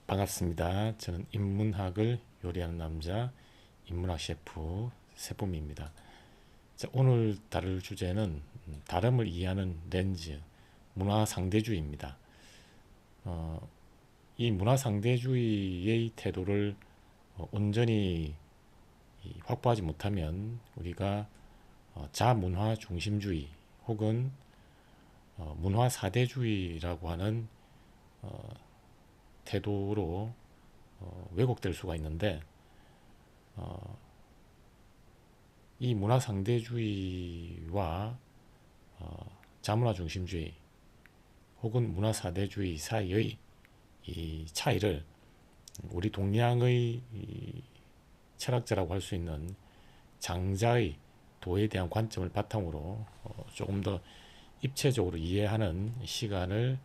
반갑습니다. 저는 인문학을 요리하는 남자 인문학 셰프 세봄입니다. 자, 오늘 다룰 주제는 다름을 이해하는 렌즈, 문화상대주의입니다. 이 문화상대주의의 태도를 온전히 확보하지 못하면 우리가 자문화 중심주의 혹은 문화사대주의라고 하는 태도로 왜곡될 수가 있는데, 이 문화상대주의와 자문화 중심주의 혹은 문화사대주의 사이의 이 차이를 우리 동양의 이 철학자라고 할 수 있는 장자의 도에 대한 관점을 바탕으로 조금 더 입체적으로 이해하는 시간을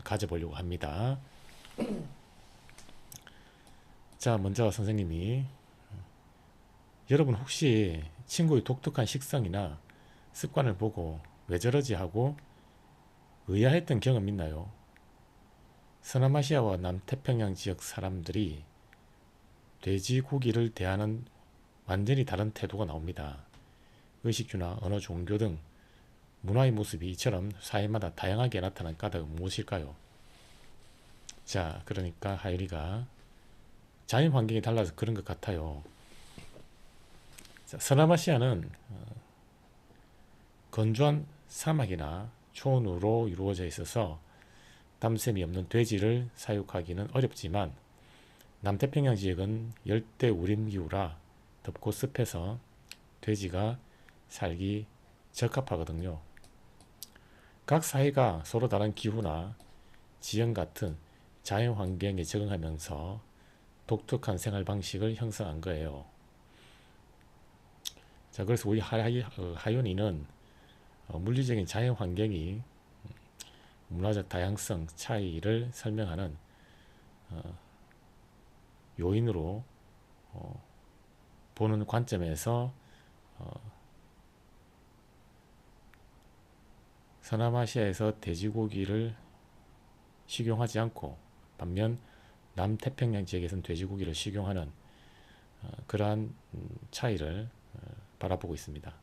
가져보려고 합니다. 자, 먼저 선생님이, 여러분 혹시 친구의 독특한 식성이나 습관을 보고 왜 저러지 하고 의아했던 경험 있나요? 서남아시아와 남태평양 지역 사람들이 돼지고기를 대하는 완전히 다른 태도가 나옵니다. 의식주나 언어, 종교 등 문화의 모습이 이처럼 사회마다 다양하게 나타난 까닭은 무엇일까요? 자, 그러니까 하율이가 자연 환경이 달라서 그런 것 같아요. 자, 서남아시아는 건조한 사막이나 초원으로 이루어져 있어서 담샘이 없는 돼지를 사육하기는 어렵지만, 남태평양 지역은 열대 우림기후라 덥고 습해서 돼지가 살기 적합하거든요. 각 사회가 서로 다른 기후나 지형 같은 자연 환경에 적응하면서 독특한 생활 방식을 형성한 거예요. 자, 그래서 우리 하연이는 물리적인 자연 환경이 문화적 다양성 차이를 설명하는 요인으로 보는 관점에서 서남아시아에서 돼지고기를 식용하지 않고, 반면 남태평양 지역에서는 돼지고기를 식용하는 그러한 차이를 바라보고 있습니다.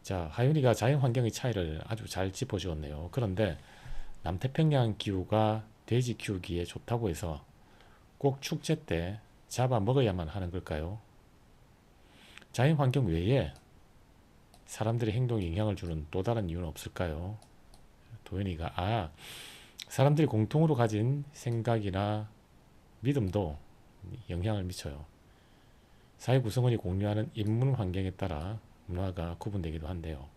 자, 하윤이가 자연환경의 차이를 아주 잘 짚어주었네요. 그런데 남태평양 기후가 돼지 키우기에 좋다고 해서 꼭 축제 때 잡아 먹어야만 하는 걸까요? 자연환경 외에 사람들의 행동에 영향을 주는 또 다른 이유는 없을까요? 도현이가, 사람들이 공통으로 가진 생각이나 믿음도 영향을 미쳐요. 사회 구성원이 공유하는 인문 환경에 따라 문화가 구분되기도 한데요.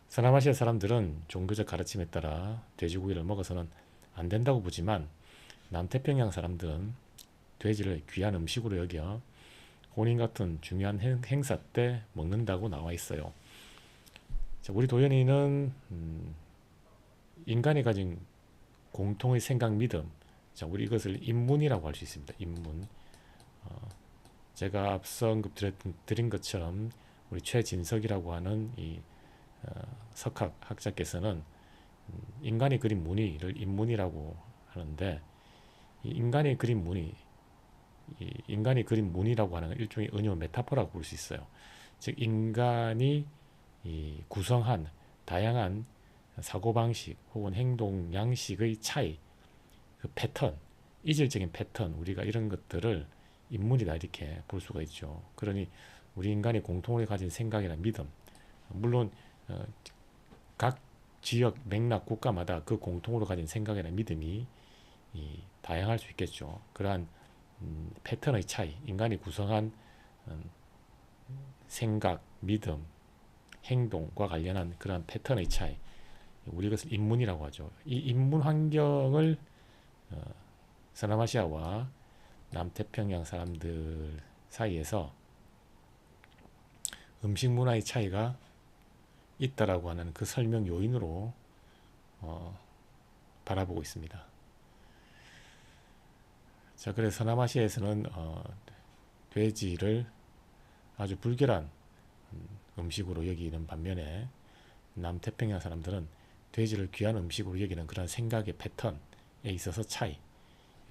서남아시아 사람들은 종교적 가르침에 따라 돼지고기를 먹어서는 안 된다고 보지만, 남태평양 사람들은 돼지를 귀한 음식으로 여겨 혼인 같은 중요한 행사 때 먹는다고 나와 있어요. 자, 우리 도현이는 인간이 가진 공통의 생각, 믿음, 자, 우리 이것을 인문이라고 할 수 있습니다. 인문. 제가 앞서 언급드린 것처럼 우리 최진석이라고 하는 이 석학 학자께서는 인간이 그린 무늬를 인문이라고 하는데, 이 인간이 그린 무늬라고 하는 일종의 은유 메타포라고 볼 수 있어요. 즉, 인간이 구성한 다양한 사고방식 혹은 행동 양식의 차이, 그 패턴, 이질적인 패턴, 우리가 이런 것들을 인문이다 이렇게 볼 수가 있죠. 그러니 우리 인간이 공통으로 가진 생각이나 믿음, 물론 각 지역, 맥락, 국가마다 그 공통으로 가진 생각이나 믿음이 다양할 수 있겠죠. 그러한 패턴의 차이, 인간이 구성한 생각, 믿음, 행동과 관련한 그러한 패턴의 차이, 우리 이것을 인문이라고 하죠. 이 인문 환경을 서남아시아와 남태평양 사람들 사이에서 음식 문화의 차이가 있다라고 하는 그 설명 요인으로 바라보고 있습니다. 자, 그래서 서남아시아에서는 돼지를 아주 불결한 음식으로 여기는 반면에, 남태평양 사람들은 돼지를 귀한 음식으로 여기는 그런 생각의 패턴에 있어서 차이,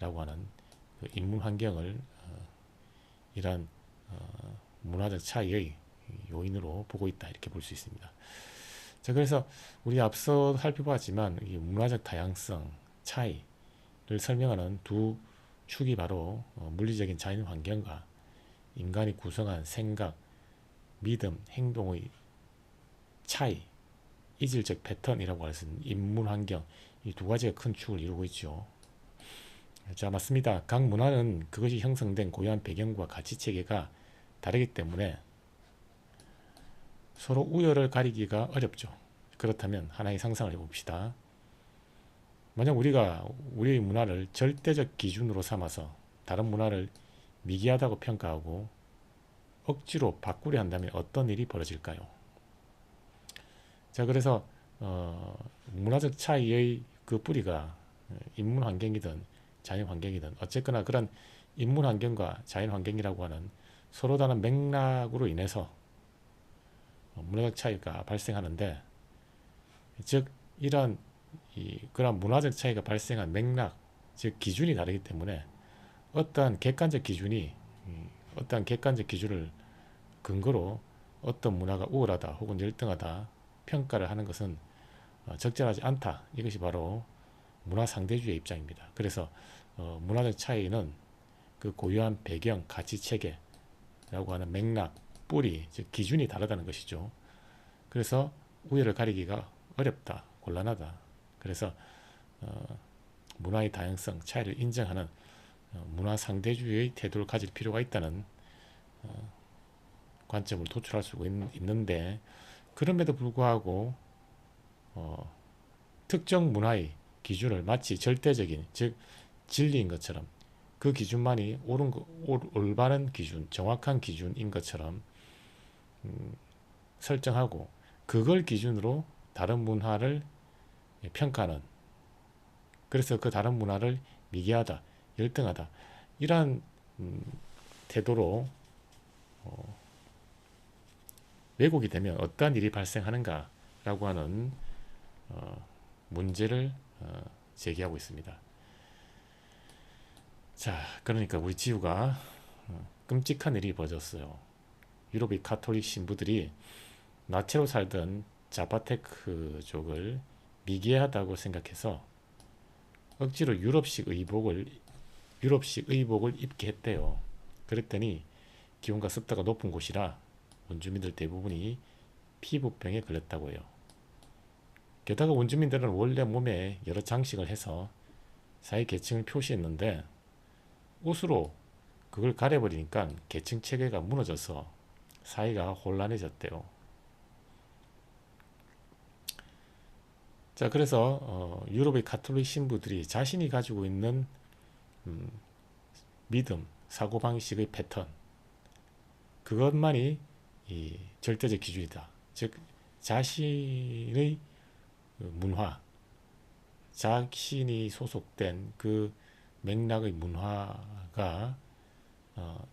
하는 그 인문 환경을 이러한 문화적 차이의 요인으로 보고 있다, 이렇게 볼 수 있습니다. 자, 그래서 우리 앞서 살펴봤지만 이 문화적 다양성 차이를 설명하는 두 축이 바로 물리적인 자연 환경과 인간이 구성한 생각, 믿음, 행동의 차이, 이질적 패턴이라고 할 수 있는 인문 환경, 이 두 가지가 큰 축을 이루고 있죠. 자, 맞습니다. 각 문화는 그것이 형성된 고유한 배경과 가치 체계가 다르기 때문에 서로 우열을 가리기가 어렵죠. 그렇다면 하나의 상상을 해봅시다. 만약 우리가 우리의 문화를 절대적 기준으로 삼아서 다른 문화를 미개하다고 평가하고 억지로 바꾸려 한다면 어떤 일이 벌어질까요? 자, 그래서 문화적 차이의 그 뿌리가 인문 환경이든 자연 환경이든 어쨌거나 그런 인문 환경과 자연 환경이라고 하는 서로 다른 맥락으로 인해서 문화적 차이가 발생하는데, 즉 이런 그런 문화적 차이가 발생한 맥락, 즉 기준이 다르기 때문에 어떠한 객관적 기준이 어떠한 객관적 기준을 근거로 어떤 문화가 우월하다 혹은 열등하다 평가를 하는 것은 적절하지 않다. 이것이 바로 문화 상대주의 입장입니다. 그래서 문화적 차이는 그 고유한 배경, 가치 체계라고 하는 맥락, 뿌리, 즉 기준이 다르다는 것이죠. 그래서 우열을 가리기가 어렵다, 곤란하다. 그래서 문화의 다양성, 차이를 인정하는 문화 상대주의의 태도를 가질 필요가 있다는 관점을 도출할 수 있는데, 그럼에도 불구하고 특정 문화의 기준을 마치 절대적인, 즉 진리인 것처럼 그 기준만이 올바른 기준, 정확한 기준인 것처럼 설정하고 그걸 기준으로 다른 문화를 평가하는, 그래서 그 다른 문화를 미개하다, 열등하다, 이러한 태도로 왜곡이 되면 어떠한 일이 발생하는가라고 하는 문제를 제기하고 있습니다. 자, 그러니까 우리 지우가 끔찍한 일이 벌어졌어요. 유럽의 가톨릭 신부들이 나체로 살던 자파테크족을 미개하다고 생각해서 억지로 유럽식 의복을 입게 했대요. 그랬더니 기온과 습도가 높은 곳이라 원주민들 대부분이 피부병에 걸렸다고 해요. 게다가 원주민들은 원래 몸에 여러 장식을 해서 사회 계층을 표시했는데 옷으로 그걸 가려버리니까 계층 체계가 무너져서 사회가 혼란해졌대요. 자, 그래서 유럽의 가톨릭 신부들이 자신이 가지고 있는 믿음, 사고방식의 패턴, 그것만이 이 절대적 기준이다. 즉 자신의 문화, 자신이 소속된 그 맥락의 문화가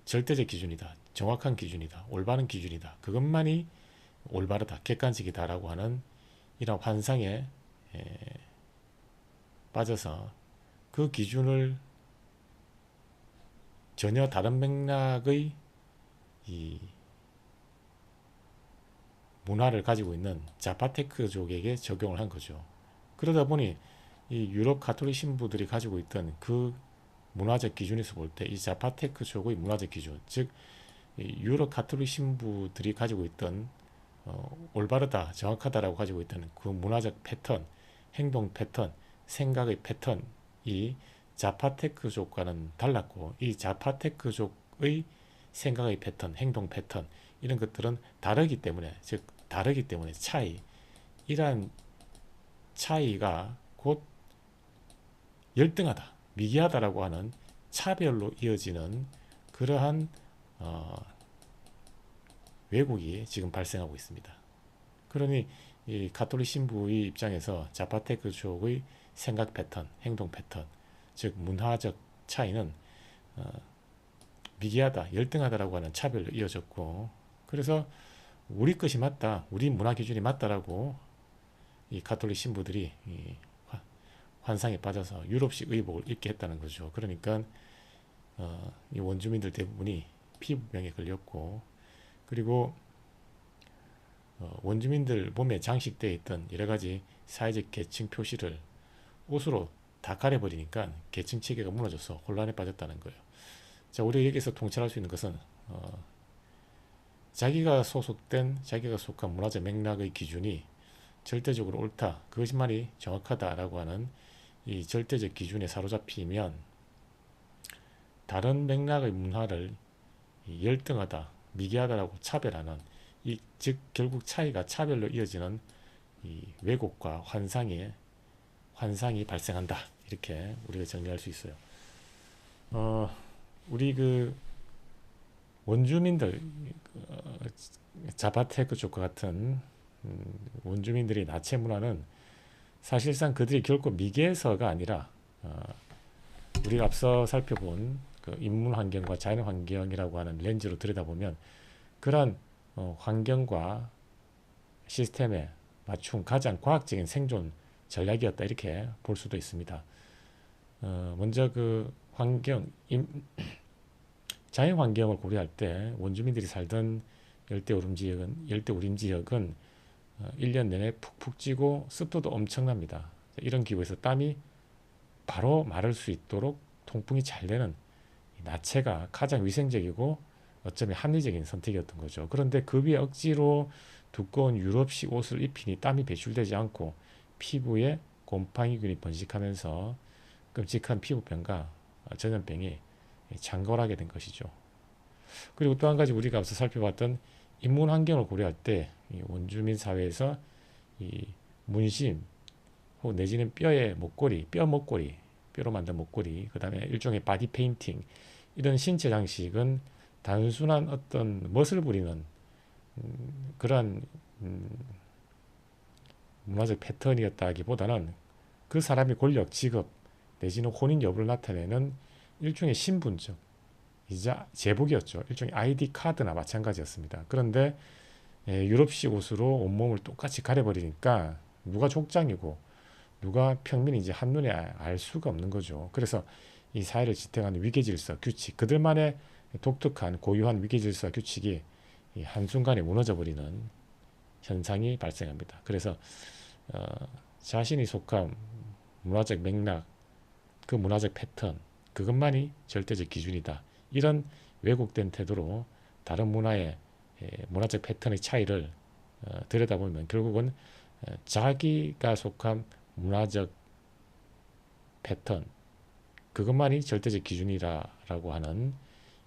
절대적 기준이다, 정확한 기준이다, 올바른 기준이다, 그것만이 올바르다, 객관적이다라고 하는 이런 환상에 빠져서 그 기준을 전혀 다른 맥락의 이 문화를 가지고 있는 자파테크족에게 적용을 한 거죠. 그러다 보니 이 유럽 가톨릭 신부들이 가지고 있던 그 문화적 기준에서 볼 때 이 자파테크족의 문화적 기준, 즉 유럽 가톨릭 신부들이 가지고 있던 올바르다, 정확하다라고 가지고 있던 그 문화적 패턴, 행동 패턴, 생각의 패턴이 자파테크족과는 달랐고, 이 자파테크족의 생각의 패턴, 행동 패턴, 이런 것들은 다르기 때문에, 즉 다르기 때문에 차이, 이러한 차이가 곧 열등하다, 미개하다라고 하는 차별로 이어지는 그러한 왜곡이 지금 발생하고 있습니다. 그러니 이 가톨릭 신부의 입장에서 자파테크족의 생각 패턴, 행동 패턴, 즉 문화적 차이는 미개하다, 열등하다라고 하는 차별로 이어졌고, 그래서 우리 것이 맞다, 우리 문화 기준이 맞다라고 이 가톨릭 신부들이 환상에 빠져서 유럽식 의복을 입게 했다는 거죠. 그러니까 이 원주민들 대부분이 피부병에 걸렸고, 그리고 원주민들 몸에 장식되어 있던 여러가지 사회적 계층 표시를 옷으로 다 가려버리니까 계층 체계가 무너져서 혼란에 빠졌다는 거예요. 자, 우리가 여기서 통찰할 수 있는 것은 자기가 속한 문화적 맥락의 기준이 절대적으로 옳다, 그것만이 정확하다라고 하는 이 절대적 기준에 사로잡히면 다른 맥락의 문화를 열등하다, 미개하다라고 차별하는, 즉 결국 차별로 이어지는 이 왜곡과 환상이 발생한다, 이렇게 우리가 정리할 수 있어요. 우리 원주민들, 자파테크족과 같은 원주민들의 나체 문화는 사실상 그들이 결코 미개해서가 아니라 우리가 앞서 살펴본 그 인문 환경과 자연 환경이라고 하는 렌즈로 들여다보면 그러한 환경과 시스템에 맞춘 가장 과학적인 생존 전략이었다, 이렇게 볼 수도 있습니다. 먼저 자연 환경을 고려할 때 원주민들이 살던 열대우림 지역은 1년 내내 푹푹 찌고 습도도 엄청납니다. 이런 기후에서 땀이 바로 마를 수 있도록 통풍이 잘 되는 나체가 가장 위생적이고 어쩌면 합리적인 선택이었던 거죠. 그런데 그 위에 억지로 두꺼운 유럽식 옷을 입히니 땀이 배출되지 않고 피부에 곰팡이균이 번식하면서 끔찍한 피부병과 전염병이 창궐하게 된 것이죠. 그리고 또 한 가지 우리가 앞서 살펴봤던 인문 환경을 고려할 때 원주민 사회에서 이 문심 혹은 내지는 뼈로 만든 목걸이, 그 다음에 일종의 바디 페인팅, 이런 신체 장식은 단순한 어떤 멋을 부리는 그러한 문화적 패턴이었다기보다는 그 사람의 권력, 직업 내지는 혼인 여부를 나타내는 일종의 신분증 이자 제복이었죠. 일종의 아이디 카드나 마찬가지였습니다. 그런데 유럽식 옷으로 온몸을 똑같이 가려버리니까 누가 족장이고 누가 평민인지 한눈에 알 수가 없는 거죠. 그래서 이 사회를 지탱하는 위계질서, 규칙, 그들만의 독특한 고유한 위계질서, 규칙이 한순간에 무너져버리는 현상이 발생합니다. 그래서 자신이 속한 문화적 맥락, 그 문화적 패턴, 그것만이 절대적 기준이다, 이런 왜곡된 태도로 다른 문화의 문화적 패턴의 차이를 들여다보면 결국은 자기가 속한 문화적 패턴, 그것만이 절대적 기준이라고 하는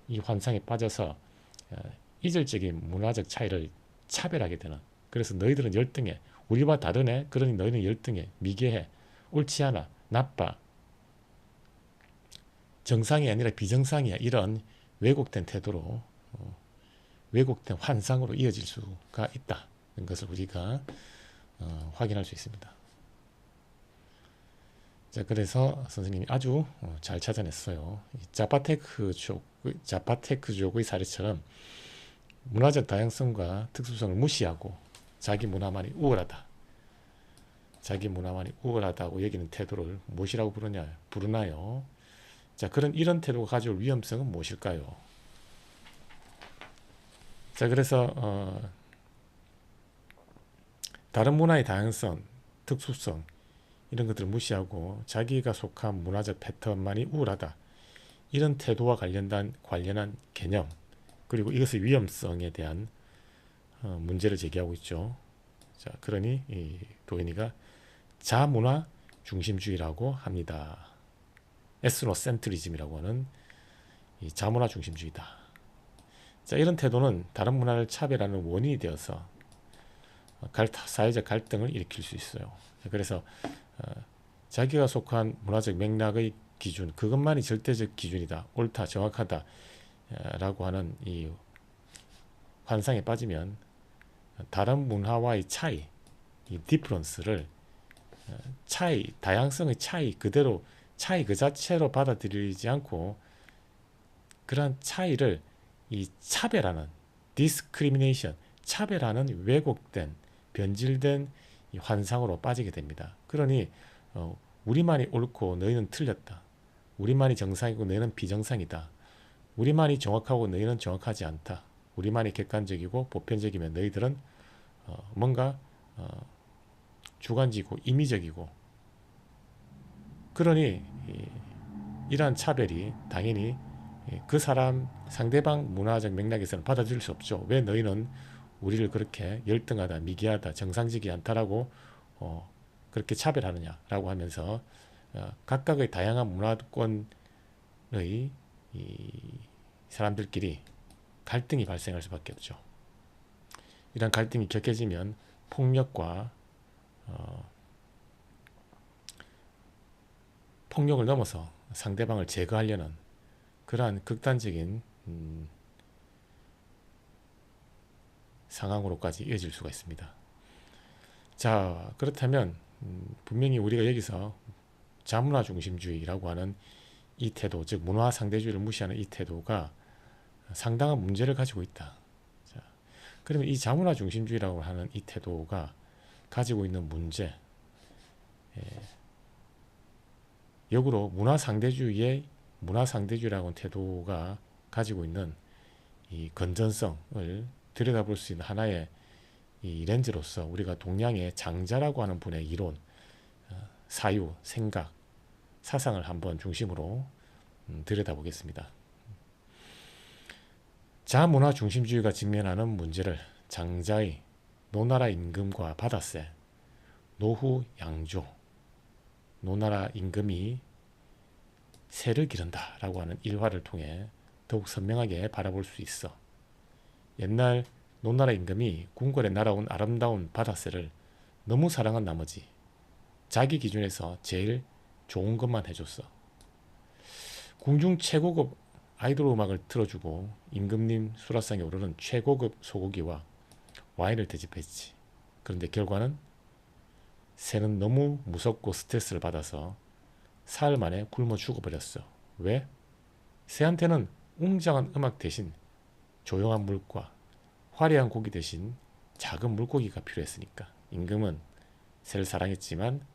이 환상에 빠져서 이질적인 문화적 차이를 차별하게 되는, 그래서 너희들은 열등해, 우리와 다르네, 그러니 너희는 열등해, 미개해, 옳지 않아, 나빠, 정상이 아니라 비정상이야, 이런 왜곡된 태도로 왜곡된 환상으로 이어질 수가 있다는 것을 우리가 확인할 수 있습니다. 자, 그래서 선생님이 아주 잘 찾아냈어요. 자파테크족의 사례처럼 문화적 다양성과 특수성을 무시하고 자기 문화만이 우월하다고 여기는 태도를 무엇이라고 부르나요? 자, 이런 태도가 가져올 위험성은 무엇일까요? 자, 그래서 다른 문화의 다양성, 특수성, 이런 것들을 무시하고 자기가 속한 문화적 패턴만이 우월하다, 이런 태도와 관련한 개념, 그리고 이것의 위험성에 대한 문제를 제기하고 있죠. 자, 그러니 이 도인이가 자문화 중심주의라고 합니다. 에스노센트리즘이라고 하는 이 자문화 중심주의다. 자, 이런 태도는 다른 문화를 차별하는 원인이 되어서 사회적 갈등을 일으킬 수 있어요. 그래서 자기가 속한 문화적 맥락의 기준, 그것만이 절대적 기준이다, 옳다, 정확하다 라고 하는 이 환상에 빠지면 다른 문화와의 차이, 이 디퍼런스를 다양성의 차이 그대로, 차이 그 자체로 받아들이지 않고 그러한 차이를 차별하는 디스크리미네이션, 차별하는 왜곡된 변질된 이 환상으로 빠지게 됩니다. 그러니 우리만이 옳고 너희는 틀렸다. 우리만이 정상이고 너희는 비정상이다. 우리만이 정확하고 너희는 정확하지 않다. 우리만이 객관적이고 보편적이면 너희들은 뭔가 주관적이고 임의적이고, 그러니 이러한 차별이 당연히 그 사람 상대방 문화적 맥락에서는 받아들일 수 없죠. 왜 너희는 우리를 그렇게 열등하다, 미개하다, 정상적이지 않다라고 그렇게 차별하느냐라고 하면서 각각의 다양한 문화권의 이 사람들끼리 갈등이 발생할 수밖에 없죠. 이런 갈등이 격해지면 폭력과 폭력을 넘어서 상대방을 제거하려는 그러한 극단적인 상황으로까지 이어질 수가 있습니다. 자, 그렇다면 분명히 우리가 여기서 자문화 중심주의라고 하는 이 태도, 즉 문화 상대주의를 무시하는 이 태도가 상당한 문제를 가지고 있다. 자, 그러면 이 자문화 중심주의라고 하는 이 태도가 가지고 있는 문제, 역으로 문화 상대주의라고 하는 태도가 가지고 있는 이 건전성을 들여다볼 수 있는 하나의 이 렌즈로서 우리가 동양의 장자라고 하는 분의 이론, 사유, 생각, 사상을 한번 중심으로 들여다보겠습니다. 자문화 중심주의가 직면하는 문제를 장자의 노나라 임금과 바다세, 노후 양조, 노나라 임금이 새를 기른다 라고 하는 일화를 통해 더욱 선명하게 바라볼 수 있어. 옛날 노나라 임금이 궁궐에 날아온 아름다운 바다새를 너무 사랑한 나머지 자기 기준에서 제일 좋은 것만 해줬어. 궁중 최고급 아이돌 음악을 틀어주고 임금님 수라상에 오르는 최고급 소고기와 와인을 대접했지. 그런데 결과는 새는 너무 무섭고 스트레스를 받아서 사흘 만에 굶어 죽어버렸어. 왜? 새한테는 웅장한 음악 대신 조용한 물과 화려한 고기 대신 작은 물고기가 필요했으니까. 임금은 새를 사랑했지만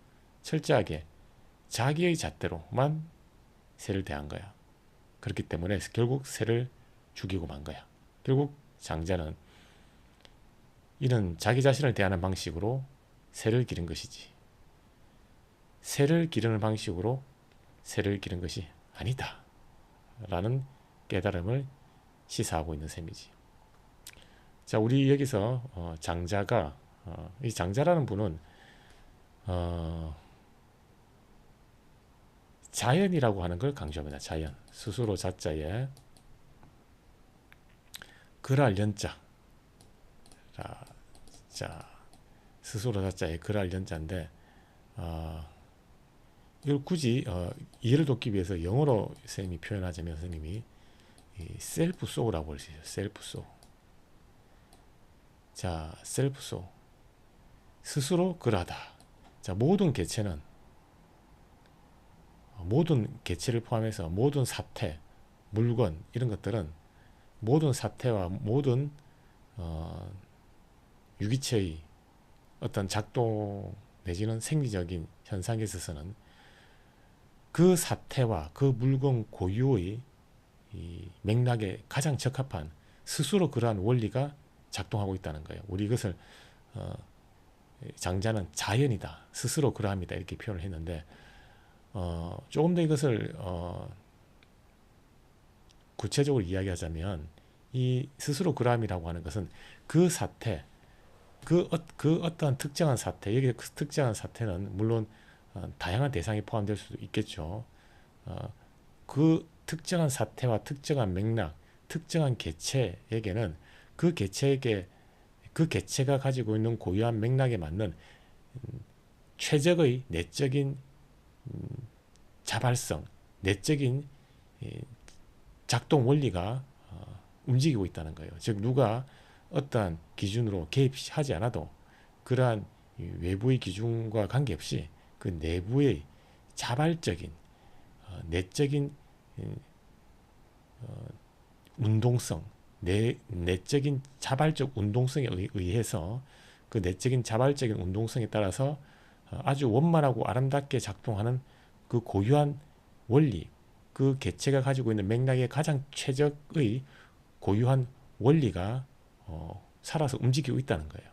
철저하게 자기의 잣대로만 새를 대한 거야. 그렇기 때문에 결국 새를 죽이고 만 거야. 결국 장자는 이런 자기 자신을 대하는 방식으로 새를 기른 것이지, 새를 기르는 방식으로 새를 기른 것이 아니다 라는 깨달음을 시사하고 있는 셈이지. 자, 우리 여기서 장자가 이 장자라는 분은 자연이라고 하는 걸 강조합니다. 자연, 스스로 자자에 글할 연자, 자, 스스로 자자에 글할 연자인데 이걸 굳이 이해를 돕기 위해서 영어로 선생님이 표현하자면, 선생님이 셀프 소우라고 할 수 있어요. 셀프 소우. 자, 셀프 소우, 스스로 글하다. 자, 모든 개체는, 모든 개체를 포함해서 모든 사태, 물건, 이런 것들은 모든 사태와 모든 유기체의 어떤 작동 내지는 생리적인 현상에 있어서는 그 사태와 그 물건 고유의 이 맥락에 가장 적합한 스스로 그러한 원리가 작동하고 있다는 거예요. 우리 이것을 장자는 자연이다, 스스로 그러합니다, 이렇게 표현을 했는데 조금 더 이것을 구체적으로 이야기하자면 이 스스로 그러함이라고 하는 것은 그 사태, 그 어떠한 특정한 사태, 여기 그 특정한 사태는 물론 다양한 대상이 포함될 수도 있겠죠. 그 특정한 사태와 특정한 맥락, 특정한 개체에게는 그 개체가 가지고 있는 고유한 맥락에 맞는 최적의 내적인 자발성, 내적인 작동 원리가 움직이고 있다는 거예요. 즉 누가 어떠한 기준으로 개입하지 않아도 그러한 외부의 기준과 관계없이 그 내부의 자발적인 내적인 운동성, 내적인 자발적 운동성에 의해서 그 내적인 자발적인 운동성에 따라서 아주 원만하고 아름답게 작동하는 그 고유한 원리, 그 개체가 가지고 있는 맥락의 가장 최적의 고유한 원리가 살아서 움직이고 있다는 거예요.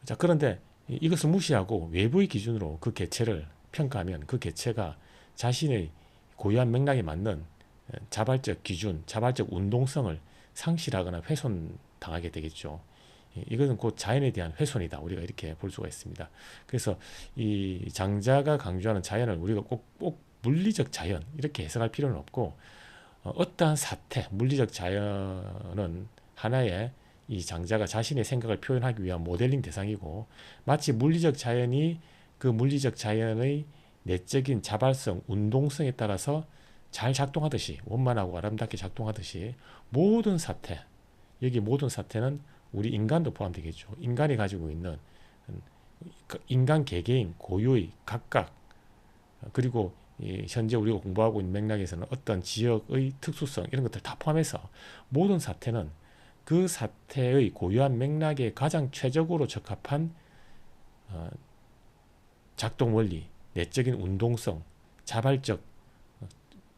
자, 그런데 이것을 무시하고 외부의 기준으로 그 개체를 평가하면 그 개체가 자신의 고유한 맥락에 맞는 자발적 기준, 자발적 운동성을 상실하거나 훼손당하게 되겠죠. 이것은 곧 자연에 대한 훼손이다. 우리가 이렇게 볼 수가 있습니다. 그래서 이 장자가 강조하는 자연을 우리가 꼭 물리적 자연 이렇게 해석할 필요는 없고, 어떠한 사태, 물리적 자연은 하나의 이 장자가 자신의 생각을 표현하기 위한 모델링 대상이고, 마치 물리적 자연이 그 물리적 자연의 내적인 자발성, 운동성에 따라서 잘 작동하듯이, 원만하고 아름답게 작동하듯이 모든 사태, 여기 모든 사태는 우리 인간도 포함되겠죠. 인간이 가지고 있는 인간 개개인 고유의 각각, 그리고 현재 우리가 공부하고 있는 맥락에서는 어떤 지역의 특수성 이런 것들 다 포함해서 모든 사태는 그 사태의 고유한 맥락에 가장 최적으로 적합한 작동 원리, 내적인 운동성, 자발적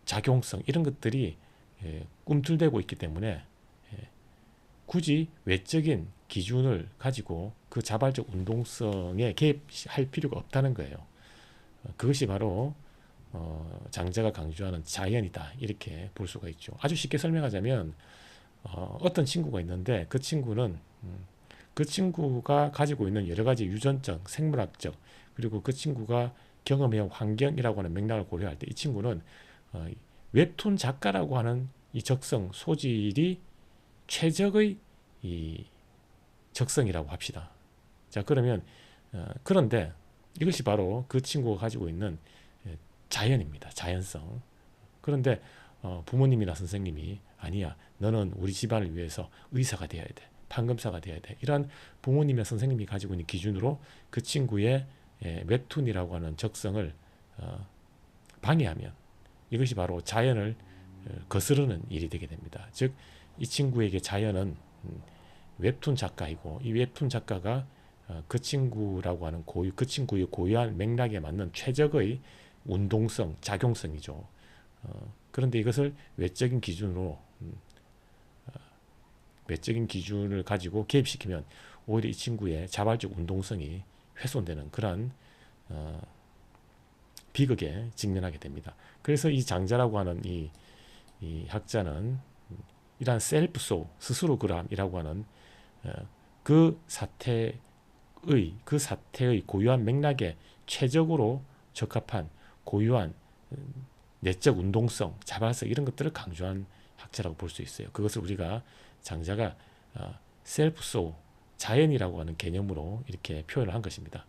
작용성 이런 것들이 꿈틀대고 있기 때문에 굳이 외적인 기준을 가지고 그 자발적 운동성에 개입할 필요가 없다는 거예요. 그것이 바로 장자가 강조하는 자연이다, 이렇게 볼 수가 있죠. 아주 쉽게 설명하자면 어떤 친구가 있는데 그 친구는 그 친구가 가지고 있는 여러 가지 유전적, 생물학적, 그리고 그 친구가 경험해온 환경이라고 하는 맥락을 고려할 때 이 친구는 웹툰 작가라고 하는 이 적성, 소질이 최적의 이 적성이라고 합시다. 자, 그러면 그런데 이것이 바로 그 친구가 가지고 있는 자연입니다. 자연성. 그런데 부모님이나 선생님이 아니야, 너는 우리 집안을 위해서 의사가 되어야 돼, 판검사가 되어야 돼, 이러한 부모님이나 선생님이 가지고 있는 기준으로 그 친구의 웹툰이라고 하는 적성을 방해하면 이것이 바로 자연을 거스르는 일이 되게 됩니다. 즉, 이 친구에게 자연은 웹툰 작가이고, 이 웹툰 작가가 그 친구라고 하는 그 친구의 고유한 맥락에 맞는 최적의 운동성, 작용성이죠. 그런데 이것을 외적인 기준으로 외적인 기준을 가지고 개입시키면 오히려 이 친구의 자발적 운동성이 훼손되는 그런 비극에 직면하게 됩니다. 그래서 이 장자라고 하는 이 학자는 이러한 셀프소, 스스로그램이라고 하는 그 사태의 고유한 맥락에 최적으로 적합한 고유한 내적 운동성, 자발성 이런 것들을 강조한 학자라고 볼 수 있어요. 그것을 우리가 장자가 셀프소, 자연이라고 하는 개념으로 이렇게 표현을 한 것입니다.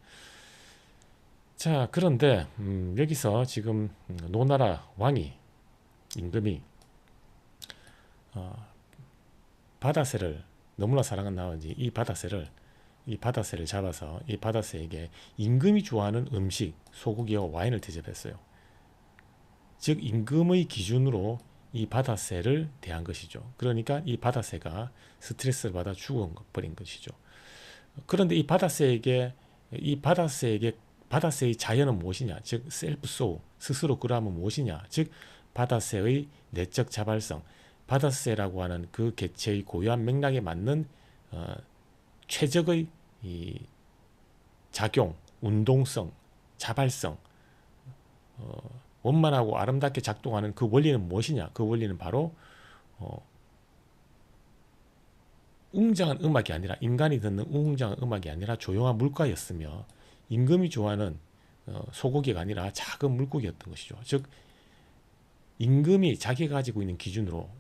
자, 그런데 여기서 지금 노나라 왕이, 임금이 바다새를 너무나 사랑한 나머지 이 바다새를 잡아서 이 바다새에게 임금이 좋아하는 음식, 소고기와 와인을 대접했어요. 즉, 임금의 기준으로 이 바다새를 대한 것이죠. 그러니까 이 바다새가 스트레스를 받아 죽어버린 것이죠. 그런데 이 바다새의 자연은 무엇이냐? 즉, 셀프소우, 스스로 그라함은 무엇이냐? 즉, 바다새의 내적 자발성, 바다새라고 하는 그 개체의 고유한 맥락에 맞는 최적의 이 작용, 운동성, 자발성, 원만하고 아름답게 작동하는 그 원리는 무엇이냐? 그 원리는 바로 웅장한 음악이 아니라, 인간이 듣는 웅장한 음악이 아니라 조용한 물가였으며, 임금이 좋아하는 소고기가 아니라 작은 물고기였던 것이죠. 즉, 임금이 자기가 가지고 있는 기준으로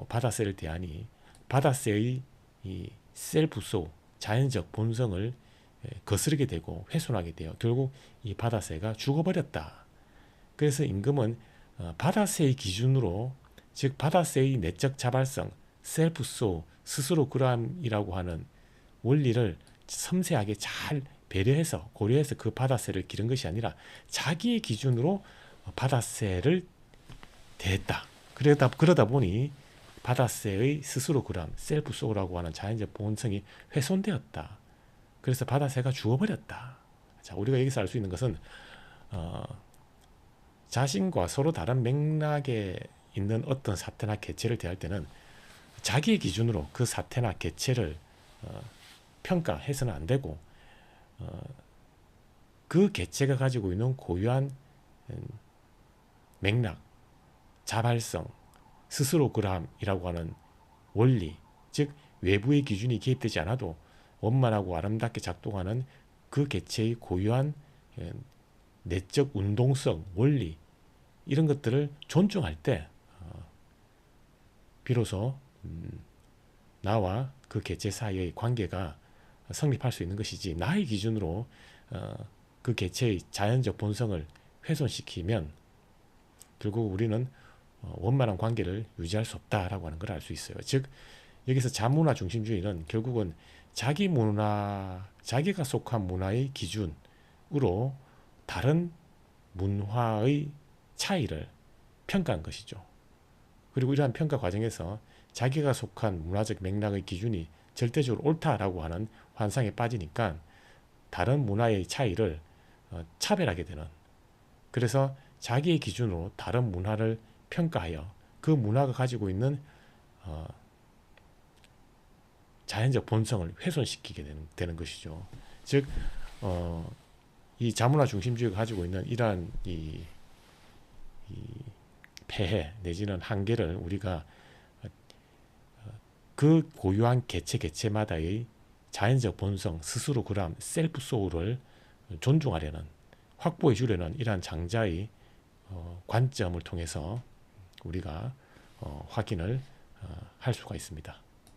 바다새를 대하니 바다새의 이 셀프소, 자연적 본성을 거스르게 되고 훼손하게 되어 결국 이 바다새가 죽어버렸다. 그래서 임금은 바다새의 기준으로, 즉 바다새의 내적 자발성, 셀프소, 스스로 그람이라고 하는 원리를 섬세하게 잘 배려해서 고려해서 그 바다새를 기른 것이 아니라 자기의 기준으로 바다새를 대했다. 그러다 보니 바다새의 스스로 그람, 셀프소라고 하는 자연적 본성이 훼손되었다. 그래서 바다새가 죽어버렸다. 자, 우리가 여기서 알 수 있는 것은 자신과 서로 다른 맥락에 있는 어떤 사태나 개체를 대할 때는 자기의 기준으로 그 사태나 개체를 평가해서는 안 되고 그 개체가 가지고 있는 고유한 맥락, 자발성, 스스로그람이라고 하는 원리, 즉 외부의 기준이 개입되지 않아도 원만하고 아름답게 작동하는 그 개체의 고유한 내적 운동성, 원리 이런 것들을 존중할 때 비로소 나와 그 개체 사이의 관계가 성립할 수 있는 것이지, 나의 기준으로 그 개체의 자연적 본성을 훼손시키면 결국 우리는 원만한 관계를 유지할 수 없다라고 하는 걸 알 수 있어요. 즉 여기서 자문화 중심주의는 결국은 자기 문화, 자기가 속한 문화의 기준으로 다른 문화의 차이를 평가한 것이죠. 그리고 이러한 평가 과정에서 자기가 속한 문화적 맥락의 기준이 절대적으로 옳다라고 하는 환상에 빠지니까 다른 문화의 차이를 차별하게 되는, 그래서 자기의 기준으로 다른 문화를 평가하여 그 문화가 가지고 있는 자연적 본성을 훼손시키게 되는 것이죠. 즉 이 자문화 중심주의가 가지고 있는 이러한 이 폐해 내지는 한계를 우리가 그 고유한 개체마다의 자연적 본성, 스스로 그람, 셀프 소울을 존중하려는, 확보해 주려는 이러한 장자의 관점을 통해서 우리가 확인을 할 수가 있습니다.